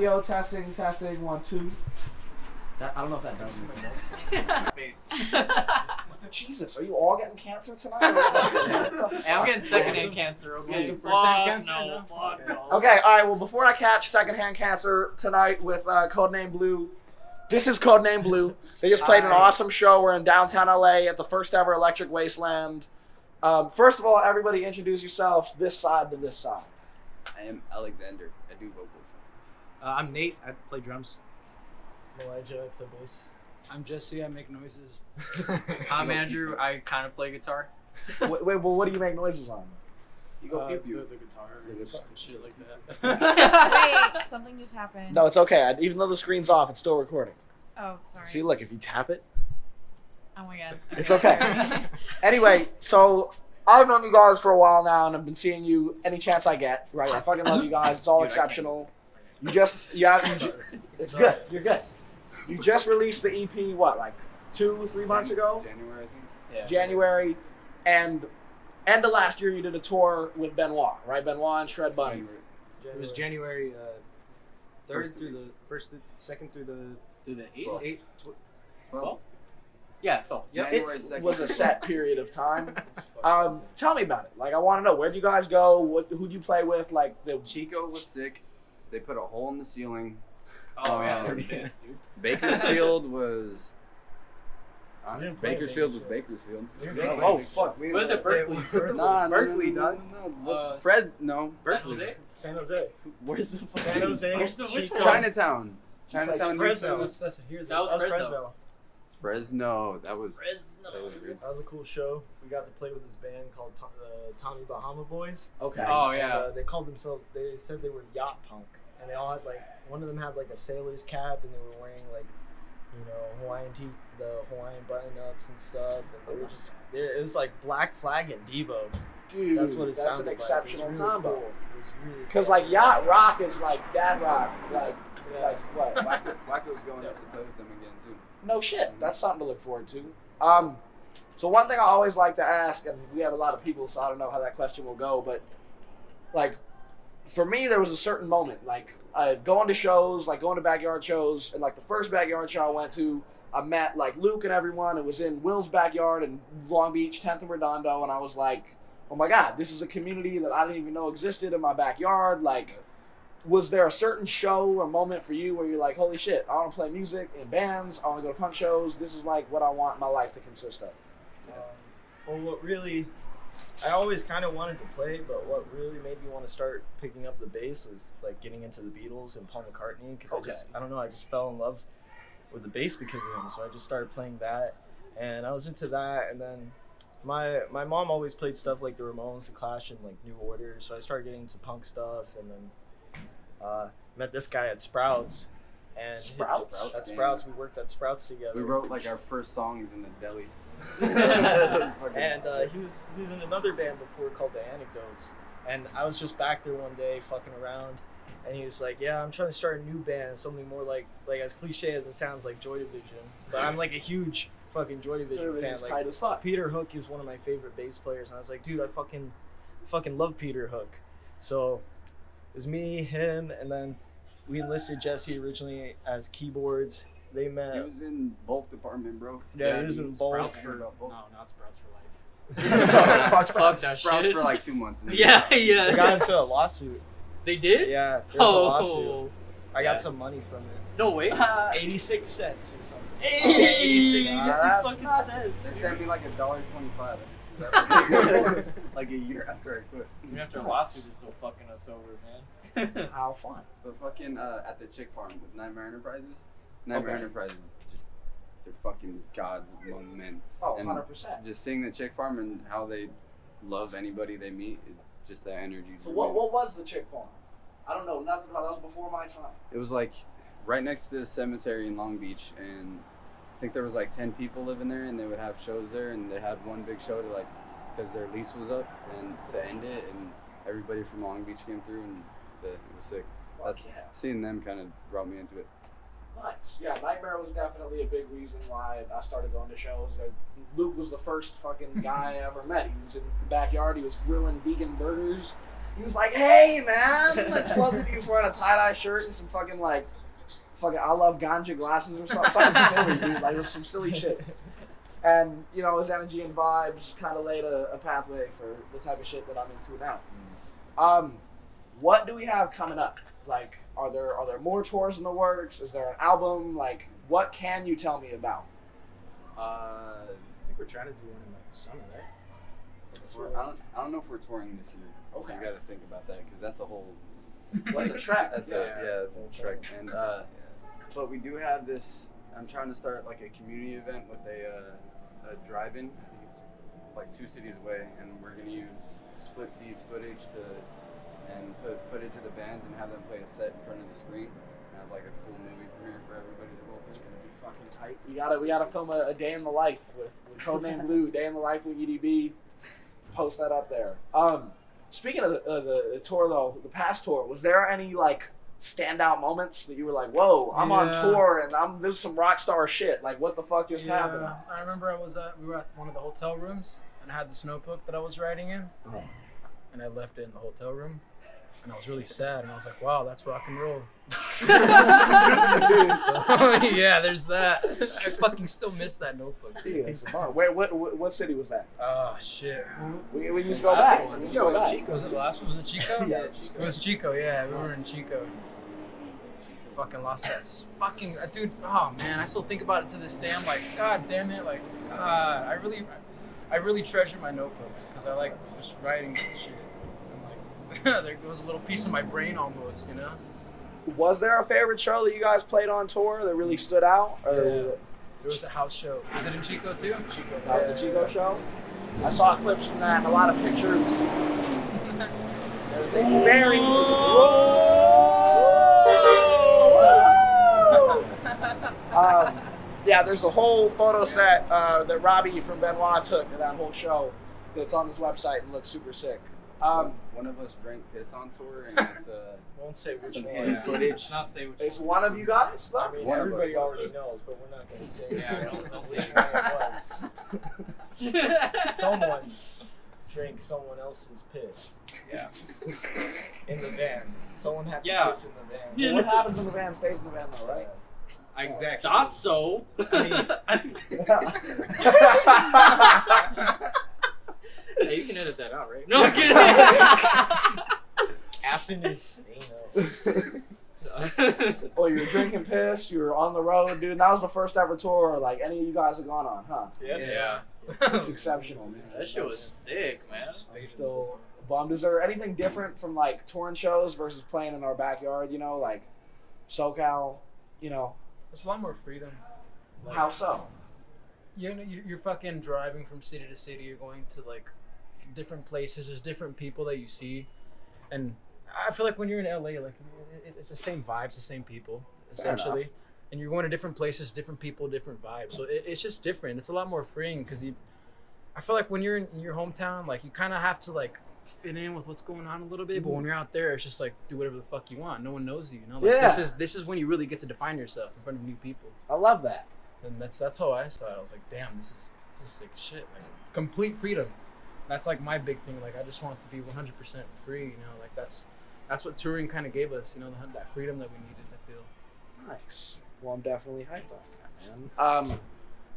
Audio testing 1 2. I don't know if that does anything. Jesus, are you all getting cancer tonight? I'm getting secondhand cancer. Okay, first-hand cancer? No. Okay, all right. Well, before I catch secondhand cancer tonight with Codename BLU, this is Codename BLU. They just played an awesome show. We're in downtown LA at the first ever Electric Wasteland. First of all, everybody introduce yourselves this side to this side. I am Alexander. I do vocals. I'm Nate. I play drums. Elijah, I play bass. I'm Jesse. I make noises. I'm Andrew. I kind of play guitar. Wait, well, what do you make noises on? You go pew-pew. The guitar. The guitar. And shit like that. Wait, something just happened. No, it's okay. Even though the screen's off, it's still recording. Oh, sorry. See, look, if you tap it, Oh my god. it's okay. Anyway, so I've known you guys for a while now, and I've been seeing you any chance I get. Right? I fucking love you guys. It's all exceptional. It's good. You're good. You just released the EP, what, like 2-3 months ago? January, I think. Yeah. January, and end of last year you did a tour with Benoit, right? Benoit and Shred Bunny. It was January 3rd First through the 2nd through the 8th? 12th. Yeah, 12. Yep. January It 2nd. was a set period of time. Tell me about it. Like, I want to know, where'd you guys go? Who'd you play with? Like, the Chico was sick. They put a hole in the ceiling. Oh, yeah, they're pissed, dude. Bakersfield was. We didn't play Bakersfield was Bakersfield. Bakersfield. Oh, fuck. We What's it, Berkeley? Nah, Berkeley, no. dog. What's Fresno? San Jose? San Jose. Where's the San Jose. Where's the which Chico. one? Chinatown? Chinatown. Fresno. Houston? That's here. That was Fresno. Fresno. That was Fresno. good. That was a cool show. We got to play with this band called Tommy Bahama Boys. Okay. Oh, And, yeah. they called themselves. They said they were yacht punk, and they all had like one of them had like a sailor's cap, and they were wearing like, you know, the Hawaiian button-ups and stuff, and they were just. It was like Black Flag and Devo. Dude, That's what it that's sounded an exceptional like. It was really combo. cool. It was really Because, cool. like, yacht rock is like dad rock. Like what? Wacko's going up to play with them again too. No shit. That's something to look forward to. So one thing I always like to ask, and we have a lot of people, so I don't know how that question will go, but like for me, there was a certain moment, like going to shows, like going to backyard shows, and like the first backyard show I went to, I met like Luke and everyone. It was in Will's backyard in Long Beach, 10th and Redondo, and I was like, oh my god, this is a community that I didn't even know existed in my backyard. Like, was there a certain show or moment for you where you're like, holy shit, I want to play music in bands, I want to go to punk shows, this is like what I want my life to consist of? Well, what really, I always kind of wanted to play, but what really made me want to start picking up the bass was like getting into the Beatles and Paul McCartney, because I don't know, I just fell in love with the bass because of him. So I just started playing that, and I was into that, and then my mom always played stuff like the Ramones, the Clash, and like New Order. So I started getting into punk stuff, and then met this guy at Sprouts. And Sprouts? At Sprouts, we worked at Sprouts together. We wrote like our first songs in the deli. And he was in another band before called The Anecdotes, and I was just back there one day fucking around, and he was like, yeah, I'm trying to start a new band, something more like as cliche as it sounds, like Joy Division, but I'm like a huge fucking Joy Division fan. It's Like, tight as fuck. Peter Hook is one of my favorite bass players, and I was like, dude, I fucking love Peter Hook. So it was me, him, and then we enlisted Jesse originally as keyboards. They met. He was in bulk department, bro. Yeah, he was in Sprouts Bulk. for Bulk. no, not Sprouts for life. Fuck that Sprouts shit. for like 2 months. And then Yeah, They yeah. got into a lawsuit. They did? Yeah, there was a Oh. lawsuit. I got Yeah. some money from it. No way. 86 cents or something. Hey, 86 that's fucking not- cents. They sent me like $1.25. Like a year after I quit. Even after a lawsuit, they're still fucking us over, man. How fun. But fucking at the Chickfarm with Nightmare Enterprises. Nightmare Okay. Enterprises, just they're fucking gods among men. Oh, And 100%. Just seeing the Chickfarm and how they love anybody they meet, just that energy. So what was the Chick Farm? I don't know nothing about that. Was before my time. It was like right next to the cemetery in Long Beach, and I think there was like 10 people living there, and they would have shows there, and they had one big show to like, because their lease was up, and to end it, and everybody from Long Beach came through, and it was sick. That's yeah. seeing them kind of brought me into it. Nice. Yeah, Nightmare was definitely a big reason why I started going to shows. Luke was the first fucking guy I ever met. He was in the backyard. He was grilling vegan burgers. He was like, "Hey, man!" Like, slugged. He was wearing a tie-dye shirt and some fucking I love ganja glasses or something silly, dude. Like, it was some silly shit. And you know, his energy and vibes kind of laid a pathway for the type of shit that I'm into now. What do we have coming up? Like, are there more tours in the works? Is there an album? Like, what can you tell me about? I think we're trying to do one in like the summer, right? I don't know if we're touring this year. Okay. You got to think about that because that's a whole. What's a track? That's it's a trek. And but we do have this. I'm trying to start like a community event with a drive-in. I think it's like 2 cities away, and we're gonna use split C's footage and put footage of the bands and have them play a set in front of the screen. And have like a cool movie premiere for everybody to watch. It's gonna be fucking tight. We gotta film a day in the life with Codename BLU, Day in the Life with EDB. Post that up there. Speaking of the tour though, the past tour, was there any like standout moments that you were like, "Whoa, I'm on tour and there's some rock star shit." Like, what the fuck just happened? So I remember we were at one of the hotel rooms and I had this notebook that I was writing in, and I left it in the hotel room, and I was really sad, and I was like, "Wow, that's rock and roll." Yeah, there's that. I fucking still miss that notebook. Yeah, it's a bummer. Where, what city was that? Oh shit. We just go back. One. We just go back. Was it the last one? Was it Chico? Yeah, It was Chico, yeah. We were in Chico. Fucking lost that fucking dude. Oh man, I still think about it to this day. I'm like, God damn it, like, God, I really treasure my notebooks because I like just writing shit. And like, there goes a little piece of my brain almost, you know. Was there a favorite show that you guys played on tour that really stood out? Or There was a house show. Was it in Chico too? Chico. That was the Chico show. I saw clips from that and a lot of pictures. There was a very yeah, there's a whole photo set that Robbie from Benoit took of that whole show that's on his website and looks super sick. One of us drank piss on tour, and it's Won't say which some one. hidden footage. Not say which It's one of you guys? I mean, One of everybody us. already knows, but we're not going to say Don't say which one it was. Someone drank someone else's piss. Yeah. In the van. Someone had to Yeah. piss in the van. Well, what happens in the van stays in the van though, right? I thought so. Hey, you can edit that out, right? No, I'm kidding. Captain Insano. Oh, you were drinking piss, you were on the road, dude. And that was the first ever tour like any of you guys have gone on, huh? Yeah. It's exceptional, man. That shit was sick, man. I'm still bummed. Is there anything different from like touring shows versus playing in our backyard, you know, like SoCal, you know? There's a lot more freedom. Like, How so? You're fucking driving from city to city. You're going to like different places. There's different people that you see, and I feel like when you're in LA, like it's the same vibes, the same people, essentially. And you're going to different places, different people, different vibes. So it's just different. It's a lot more freeing because I feel like when you're in your hometown, like you kind of have to like fit in with what's going on a little bit. But when you're out there, it's just like do whatever the fuck you want. No one knows you. You know, like, Yeah. This is when you really get to define yourself in front of new people. I love that. And that's how I started. I was like, damn, this is sick shit. Like complete freedom. That's like my big thing. Like I just want to be 100% free. You know, like that's what touring kind of gave us. You know, that freedom that we needed. I feel. Nice. Well, I'm definitely hyped on that, man.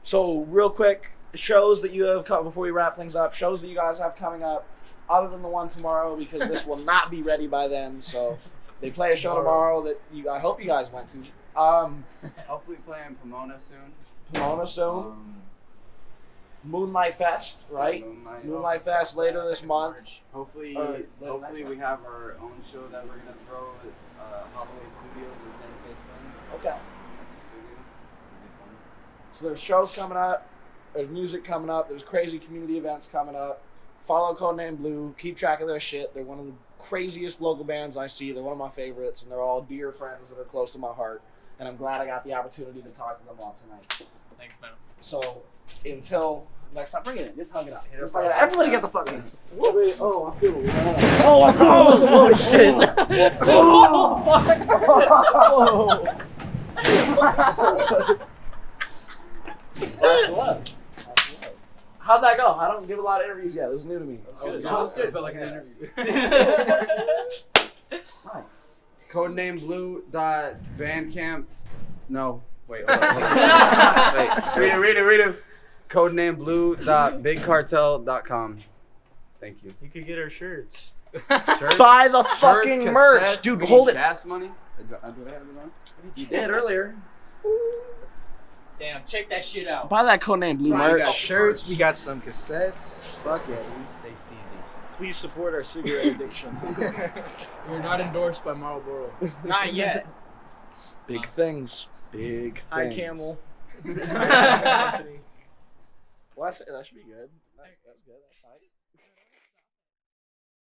So real quick, shows that you have come before we wrap things up. Shows that you guys have coming up, other than the one tomorrow, because this will not be ready by then. So they play a show tomorrow that I hope you guys went to. Hopefully playing Pomona soon. Pomona soon. Moonlight Fest, right? Moonlight Fest later this month. Hopefully, later we have our own show that we're gonna throw at Holloway Studios in Santa Fe Springs. Okay. At the studio. It'll be fun. So there's shows coming up. There's music coming up. There's crazy community events coming up. Follow Codename BLU. Keep track of their shit. They're one of the craziest local bands I see. They're one of my favorites, and they're all dear friends that are close to my heart. And I'm glad I got the opportunity to talk to them all tonight. Thanks, man. So until next time, bring it in. Just hug it out. Just hug it out. Everybody get the fuck in. Oh, I feel it. Oh, shit. That's what. How'd that go? I don't give a lot of interviews yet. It was new to me. That was good. That It was still good. felt like an interview. Nice. Codename BLU.bandcamp. No, wait. Hold on. Wait. Read it. Codename BLU.bigcartel.com. Thank you. You could get our shirts. Shirts, Buy the shirts, fucking merch, cassettes, dude. we Hold need it. Gas money. Do I have it on? You did earlier. Damn, check that shit out. Buy that Codename BLU We got merch. shirts. We got some cassettes. Fuck yeah, dude. Stay steezy. Please support our cigarette addiction. You're not endorsed by Marlboro. Not yet. Big things. Big things. Hi, Camel. Well, that should be good. That's good. That's tight.